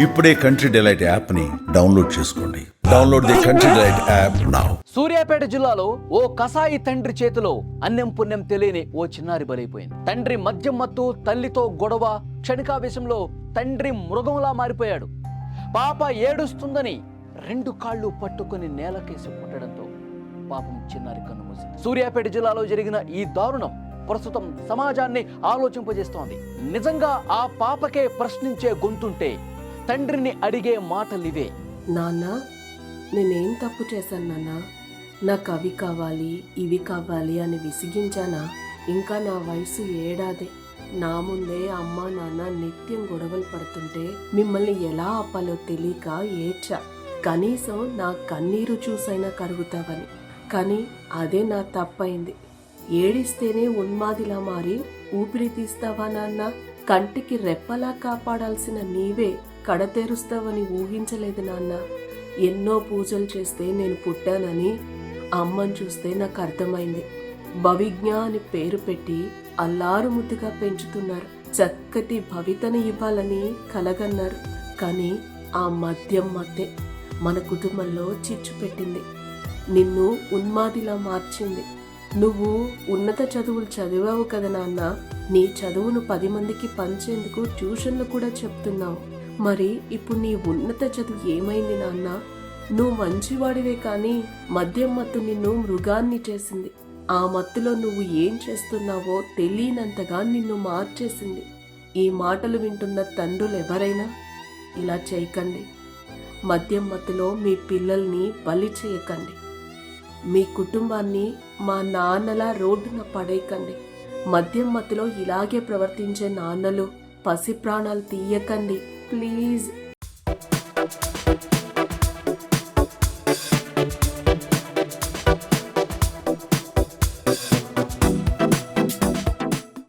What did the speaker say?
ఇప్పుడే country delight app ని download చేసుకోండి. Download the country delight app now. Suryapet జిల్లాలో ఓ కసాయి తండ్రి చేతిలో అన్నం పుణ్యం తెలియని ఓ చిన్నారి బలైపోయింది. తండ్రి మద్యం మత్తు, తల్లితో గొడవ, క్షణికావేశంలో తండ్రి మృగంలా మారిపోయాడు. పాప ఏడుస్తుందని 2 కాళ్ళు పట్టుకుని నేలకేసి పుట్టడంతో పాపం చిన్నారి కన్నుమూసింది. సూర్యాపేట జిల్లాలో జరిగిన ఈ దారుణం ప్రస్తుతం సమాజాన్ని ఆలోచింపజేస్తోంది. నిజంగా ఆ పాపకే ప్రశ్నించే గొంతుంటే తండ్రిని అడిగే మాటలివే. నాన్న, నేనేం తప్పు చేశాను నాన్న? నాకు అవి కావాలి, ఇవి కావాలి అని విసిగించానా? ఇంకా నా వయసు 7 ఏడాదే. నా ముందే అమ్మ నాన్న నిత్యం గొడవలు పడుతుంటే మిమ్మల్ని ఎలా ఆపాలో తెలియక ఏడ్చా. కనీసం నా కన్నీరు చూసైనా కరుగుతావని. కానీ అదే నా తప్పైంది. ఏడిస్తేనే ఉన్మాదిలా మారి ఊపిరి తీస్తావా నాన్న? కంటికి రెప్పలా కాపాడాల్సిన నీవే కడతెరుస్తావని ఊహించలేదు నాన్న. ఎన్నో పూజలు చేస్తే నేను పుట్టానని అమ్మని చూస్తే నాకు అర్థమైంది. భవిజ్ఞ అని పేరు పెట్టి అల్లారు ముద్దుగా పెంచుతున్నారు. చక్కటి భవితని ఇవ్వాలని కలగన్నారు. కానీ ఆ మద్యం మత్తే మన కుటుంబంలో చిచ్చు పెట్టింది. నిన్ను ఉన్మాదిలా మార్చింది. నువ్వు ఉన్నత చదువులు చదివావు కదా నాన్న. నీ చదువును 10 మందికి పంచేందుకు ట్యూషన్లు కూడా చెప్తున్నావు. మరి ఇప్పుడు నీ ఉన్నత చదువు ఏమైంది నాన్న? నువ్వు మంచివాడివే కానీ మద్యం మత్తు నిన్ను మృగాన్ని చేసింది. ఆ మత్తులో నువ్వు ఏం చేస్తున్నావో తెలియనంతగా నిన్ను మార్చేసింది. ఈ మాటలు వింటున్న తండ్రులు ఎవరైనా ఇలా చేయకండి. మద్యం మత్తులో మీ పిల్లల్ని బలి చేయకండి. మీ కుటుంబాన్ని మా నాన్నలా రోడ్డున పడేయకండి. మద్యం మత్తులో ఇలాగే ప్రవర్తించే నాన్నలు పసి ప్రాణాలు తీయకండి ప్లీజ్.